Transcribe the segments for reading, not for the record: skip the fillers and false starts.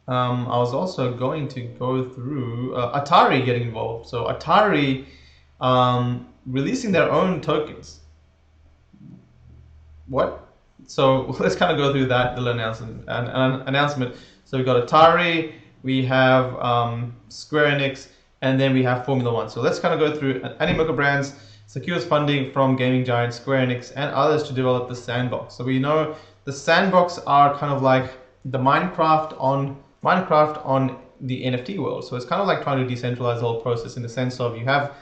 I was also going to go through Atari getting involved. So Atari releasing their own tokens. What? So let's kind of go through that little announcement. An announcement. So we got Atari, we have Square Enix, and then we have Formula One. So let's kind of go through. Animoca Brands secures funding from gaming giant Square Enix and others to develop the sandbox. So we know the sandbox are kind of like the Minecraft on the NFT world. So it's kind of like trying to decentralize the whole process in the sense of you have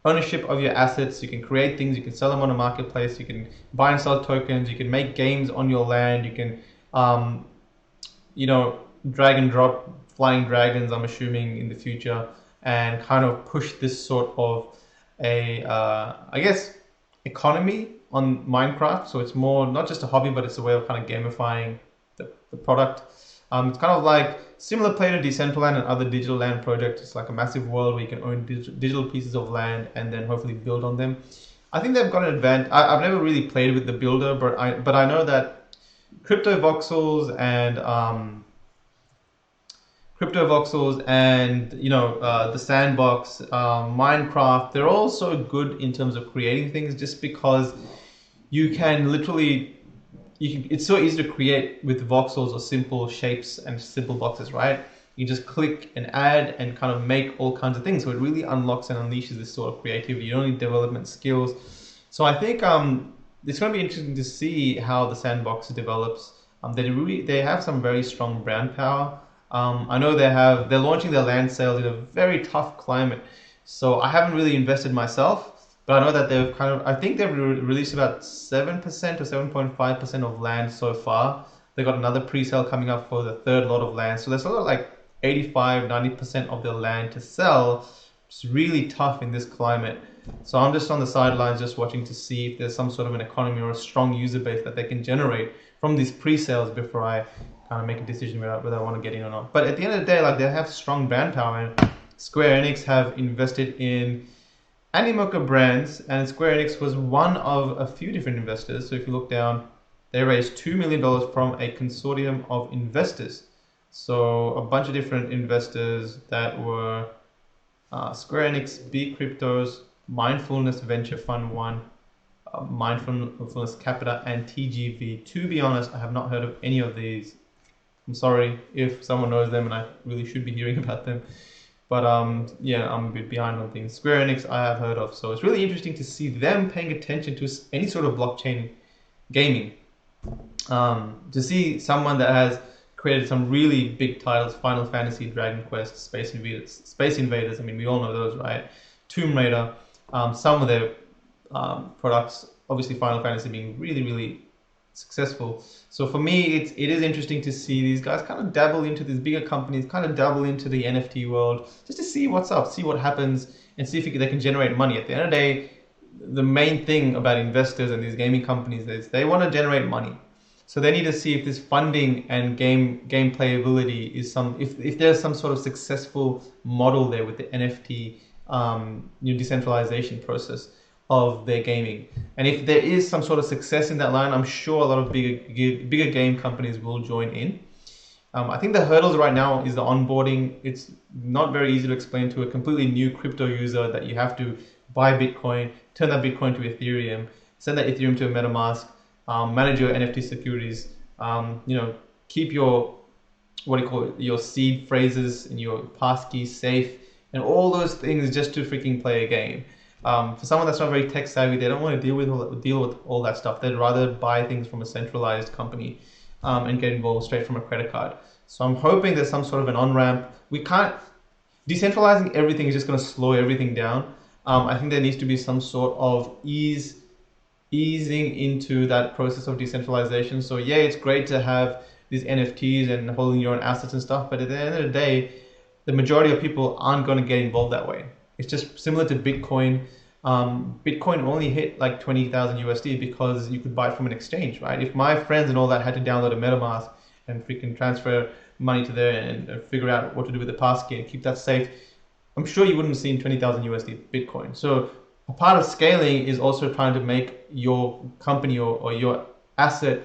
ownership of your assets. You can create things. You can sell them on a marketplace. You can buy and sell tokens. You can make games on your land. You can, um, you know, drag and drop flying dragons. I'm assuming in the future, and kind of push this sort of I guess, economy on Minecraft. So it's more not just a hobby, but it's a way of kind of gamifying the product. It's kind of like similar play to Decentraland and other digital land projects. It's like a massive world where you can own digital pieces of land and then hopefully build on them. I think they've got an advantage. I've never really played with the builder, but I know that crypto voxels and the sandbox, Minecraft, they're all so good in terms of creating things just because you can literally it's so easy to create with voxels or simple shapes and simple boxes, right? You just click and add and kind of make all kinds of things. So it really unlocks and unleashes this sort of creativity. You don't need development skills. So I think it's going to be interesting to see how the sandbox develops. They have some very strong brand power. I know they're launching their land sales in a very tough climate. So I haven't really invested myself, but I know that I think they've released about 7% or 7.5% of land so far. They got another pre-sale coming up for the third lot of land. So there's sort of like 85, 90% of their land to sell. It's really tough in this climate. So I'm just on the sidelines just watching to see if there's some sort of an economy or a strong user base that they can generate from these pre-sales before I kind of make a decision whether I want to get in or not. But at the end of the day, like they have strong brand power, and Square Enix have invested in Animoca Brands, and Square Enix was one of a few different investors. So if you look down, they raised $2 million from a consortium of investors. So a bunch of different investors that were Square Enix, B Cryptos, Mindfulness Venture Fund 1, Mindfulness Capita, and TGV. To be honest, I have not heard of any of these. I'm sorry if someone knows them, and I really should be hearing about them. But yeah, I'm a bit behind on things. Square Enix I have heard of, so it's really interesting to see them paying attention to any sort of blockchain gaming. To see someone that has created some really big titles: Final Fantasy, Dragon Quest, Space Invaders. Space Invaders. I mean, we all know those, right? Tomb Raider. Some of their products, obviously Final Fantasy being really, really successful. So for me, it is interesting to see these guys kind of dabble into these bigger companies, kind of dabble into the NFT world, just to see what's up, see what happens, and see if they can generate money. At the end of the day, the main thing about investors and these gaming companies is they want to generate money. So they need to see if this funding and game playability is if there's some sort of successful model there with the NFT decentralization process of their gaming. And if there is some sort of success in that line, I'm sure a lot of bigger game companies will join in. I think the hurdles right now is the onboarding. It's not very easy to explain to a completely new crypto user that you have to buy Bitcoin, turn that Bitcoin to Ethereum, send that Ethereum to a MetaMask, manage your NFT securities, keep your, your seed phrases and your passkey safe, and all those things just to freaking play a game. For someone that's not very tech savvy, they don't want to deal with all that stuff. They'd rather buy things from a centralized company and get involved straight from a credit card. So I'm hoping there's some sort of an on-ramp. We can't decentralizing everything is just going to slow everything down. I think there needs to be some sort of easing into that process of decentralization. So yeah, it's great to have these NFTs and holding your own assets and stuff, but at the end of the day, the majority of people aren't going to get involved that way. It's just similar to Bitcoin. Bitcoin only hit like 20,000 USD because you could buy it from an exchange, right? If my friends and all that had to download a MetaMask and freaking transfer money to there and figure out what to do with the passkey and keep that safe, I'm sure you wouldn't have seen 20,000 USD Bitcoin. So a part of scaling is also trying to make your company or your asset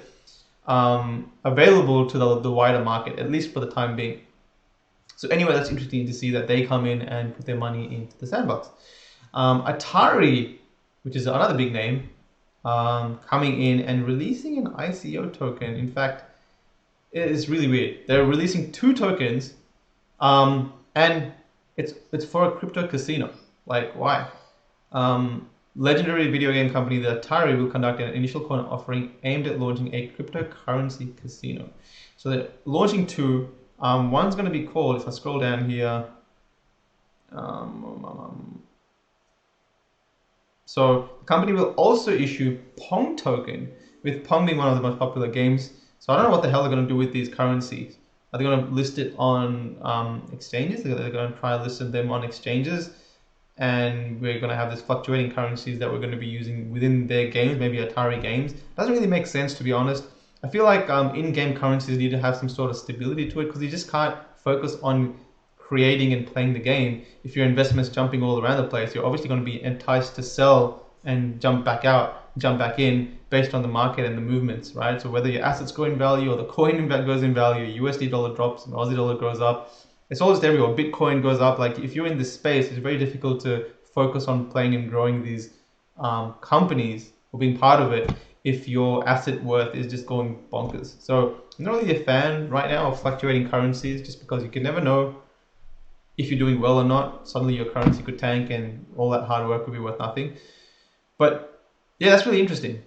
available to the wider market, at least for the time being. So anyway, that's interesting to see that they come in and put their money into the sandbox. Atari, which is another big name, coming in and releasing an ICO token. In fact, it is really weird. They're releasing 2 tokens, and it's for a crypto casino. Like, why? Legendary video game company, the Atari, will conduct an initial coin offering aimed at launching a cryptocurrency casino. So they're launching 2. One's going to be called, if I scroll down here, so the company will also issue Pong token, with Pong being one of the most popular games. So I don't know what the hell they're going to do with these currencies. Are they going to list it on exchanges? They're going to try to list them on exchanges, and we're going to have this fluctuating currencies that we're going to be using within their games, maybe Atari games. Doesn't really make sense, to be honest. I feel like in-game currencies need to have some sort of stability to it, because you just can't focus on creating and playing the game. If your investment's jumping all around the place, you're obviously going to be enticed to sell and jump back in based on the market and the movements, right? So whether your assets go in value or the coin goes in value, USD dollar drops and Aussie dollar goes up, it's all just everywhere. Bitcoin goes up. Like, if you're in this space, it's very difficult to focus on playing and growing these companies or being part of it if your asset worth is just going bonkers. So I'm not really a fan right now of fluctuating currencies, just because you can never know if you're doing well or not. Suddenly your currency could tank and all that hard work could be worth nothing. But yeah, that's really interesting.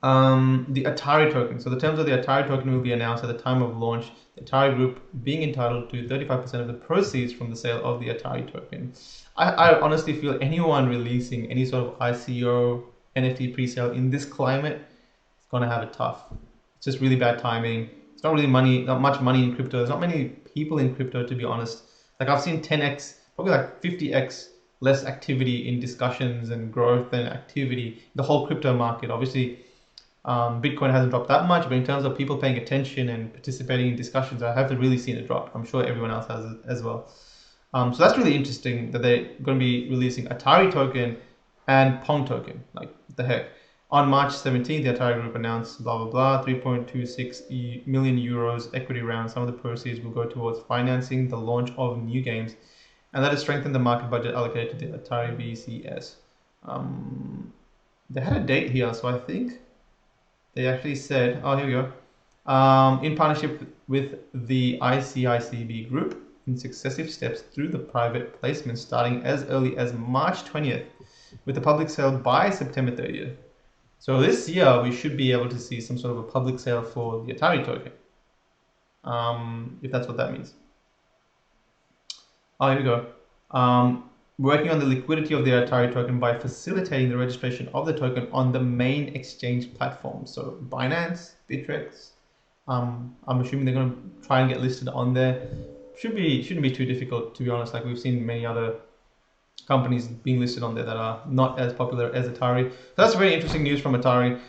The Atari token. So the terms of the Atari token will be announced at the time of launch, the Atari group being entitled to 35% of the proceeds from the sale of the Atari token. I honestly feel anyone releasing any sort of ICO, NFT pre-sale in this climate is going to have it tough. It's just really bad timing. It's not really not much money in crypto. There's not many people in crypto, to be honest. Like, I've seen 10x, probably like 50x less activity in discussions and growth and activity. The whole crypto market, obviously, Bitcoin hasn't dropped that much, but in terms of people paying attention and participating in discussions, I haven't really seen it drop. I'm sure everyone else has as well. So that's really interesting that they're going to be releasing Atari token and Pong token. Like, what the heck? On March 17th, the Atari group announced blah, blah, blah, 3.26 million euros equity round. Some of the proceeds will go towards financing the launch of new games, and that has strengthened the market budget allocated to the Atari BCS. They had a date here, so I think they actually said, oh, here we go. In partnership with the ICICB group, in successive steps through the private placement starting as early as March 20th, with the public sale by September 30th. So this year, we should be able to see some sort of a public sale for the Atari token, if that's what that means. Oh, here we go. Working on the liquidity of the Atari token by facilitating the registration of the token on the main exchange platform. So Binance, Bittrex, I'm assuming they're going to try and get listed on there. Shouldn't be too difficult, to be honest. Like, we've seen many other companies being listed on there that are not as popular as Atari. So that's very interesting news from Atari.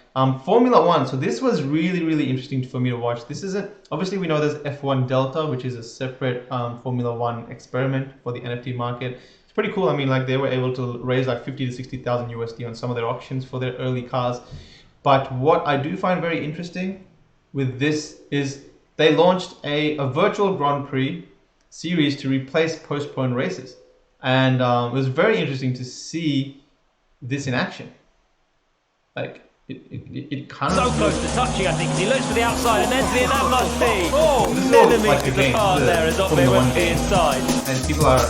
Formula One. So this was really, really interesting for me to watch. This isn't, obviously we know there's F1 Delta, which is a separate Formula One experiment for the NFT market. It's pretty cool. I mean, like, they were able to raise like 50 to 60,000 USD on some of their auctions for their early cars. But what I do find very interesting with this is they launched a virtual Grand Prix series to replace postponed races. And it was very interesting to see this in action. Like, it kind of... So close to touching, I think. He looks to the outside, and then to the that must be. Millimetres apart there as Otto won't be inside. And people are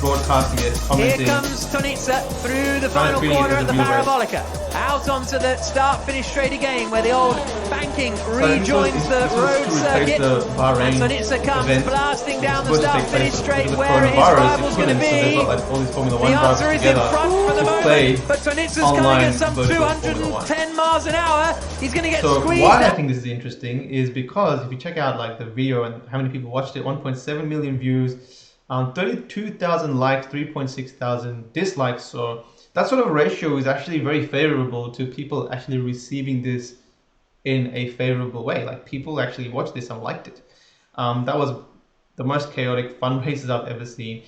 broadcasting it, commenting. Here comes Tonitza through the final corner at the Parabolica. Out onto the start-finish straight again, where the old banking rejoins the road circuit. And Tonitza comes blasting down the start-finish straight, where his rival's going to be. The answer is in front for the moment, but Tonitza's coming at some 210 miles an hour. He's going to get squeezed. So why I think this is interesting is because if you check out like the video and how many people watched it, 1.7 million views, 32,000 likes, 3.6 thousand dislikes. So that sort of ratio is actually very favorable to people actually receiving this in a favorable way. Like, people actually watched this and liked it. That was the most chaotic fundraisers I've ever seen.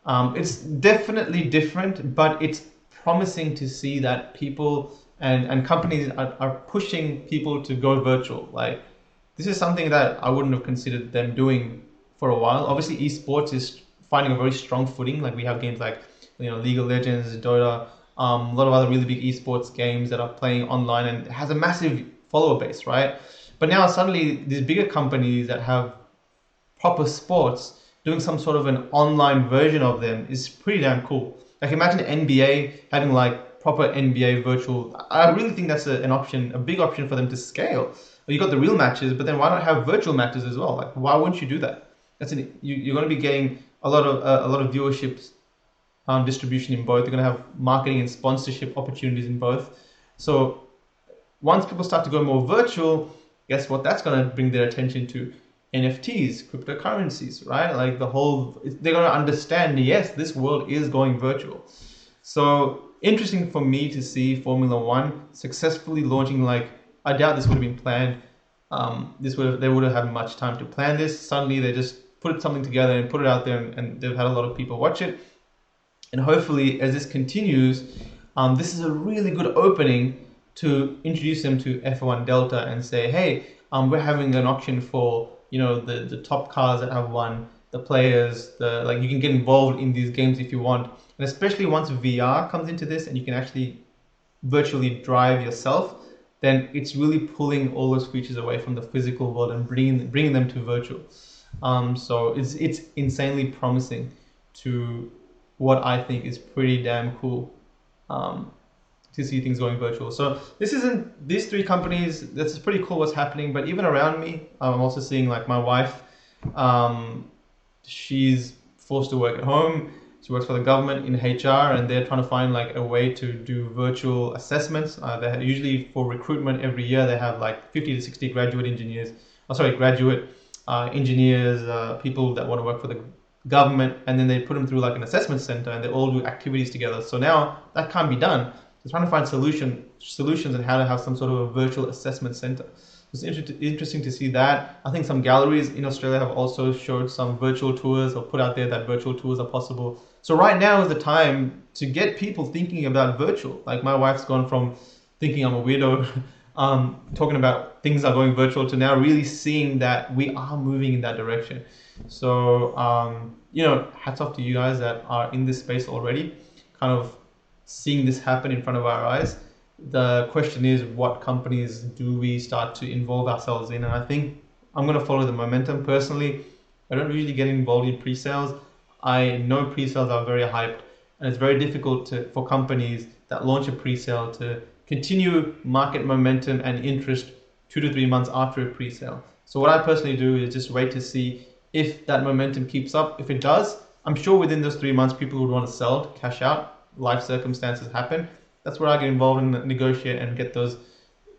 It's definitely different, but it's promising to see that people and companies are pushing people to go virtual. Like, this is something that I wouldn't have considered them doing for a while. Obviously, esports is finding a very strong footing. Like we have games like League of Legends, Dota, a lot of other really big esports games that are playing online, and it has a massive follower base, right? But now suddenly these bigger companies that have proper sports doing some sort of an online version of them is pretty damn cool. Like imagine NBA having like proper NBA virtual. I really think that's an option, a big option for them to scale. You got the real matches, but then why not have virtual matches as well? Like why wouldn't you do that? You're going to be getting a lot of viewerships, distribution in both. You're going to have marketing and sponsorship opportunities in both. So once people start to go more virtual, guess what? That's going to bring their attention to NFTs, cryptocurrencies, right? Like they're going to understand, yes, this world is going virtual. So interesting for me to see Formula One successfully launching. Like I doubt this would have been planned. They would have had much time to plan this. Suddenly they just put something together and put it out there, and they've had a lot of people watch it. And hopefully, as this continues, this is a really good opening to introduce them to F1 Delta and say, hey, we're having an auction for the top cars that have won, the players, like you can get involved in these games if you want. And especially once VR comes into this and you can actually virtually drive yourself, then it's really pulling all those features away from the physical world and bringing them to virtual. So it's insanely promising to what I think is pretty damn cool to see things going virtual. So these three companies, that's pretty cool what's happening. But even around me, I'm also seeing like my wife, she's forced to work at home. She works for the government in HR, and they're trying to find like a way to do virtual assessments. They have, usually for recruitment every year, they have like 50 to 60 graduate engineers, people that want to work for the government, and then they put them through like an assessment center, and they all do activities together. So now that can't be done. They're trying to find solutions and how to have some sort of a virtual assessment center. It's interesting to see that. I think some galleries in Australia have also showed some virtual tours or put out there that virtual tours are possible. So right now is the time to get people thinking about virtual. Like my wife's gone from thinking I'm a weirdo, talking about things are going virtual, to now really seeing that we are moving in that direction. So, hats off to you guys that are in this space already, kind of seeing this happen in front of our eyes. The question is, what companies do we start to involve ourselves in? And I think I'm going to follow the momentum personally. I don't usually get involved in pre-sales. I know pre-sales are very hyped, and it's very difficult for companies that launch a pre-sale to continue market momentum and interest 2 to 3 months after a pre-sale. So what I personally do is just wait to see if that momentum keeps up. If it does, I'm sure within those 3 months, people would want to sell, cash out, life circumstances happen. That's where I get involved and negotiate and get those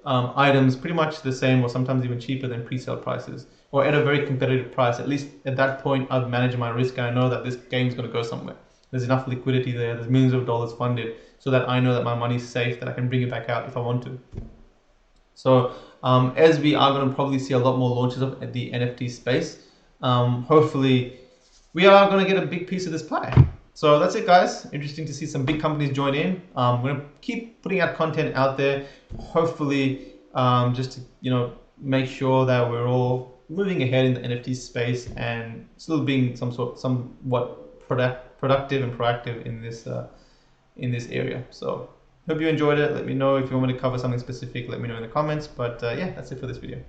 items pretty much the same or sometimes even cheaper than pre-sale prices, or at a very competitive price. At least at that point, I've managed my risk and I know that this game's going to go somewhere. There's enough liquidity there, there's millions of dollars funded, so that I know that my money's safe, that I can bring it back out if I want to. So as we are going to probably see a lot more launches of the NFT space, hopefully we are going to get a big piece of this pie. So that's it, guys. Interesting to see some big companies join in. I'm going to keep putting out content out there, hopefully just to make sure that we're all moving ahead in the NFT space and still being somewhat productive and proactive in this area. So hope you enjoyed it. Let me know if you want me to cover something specific. Let me know in the comments. But yeah, that's it for this video.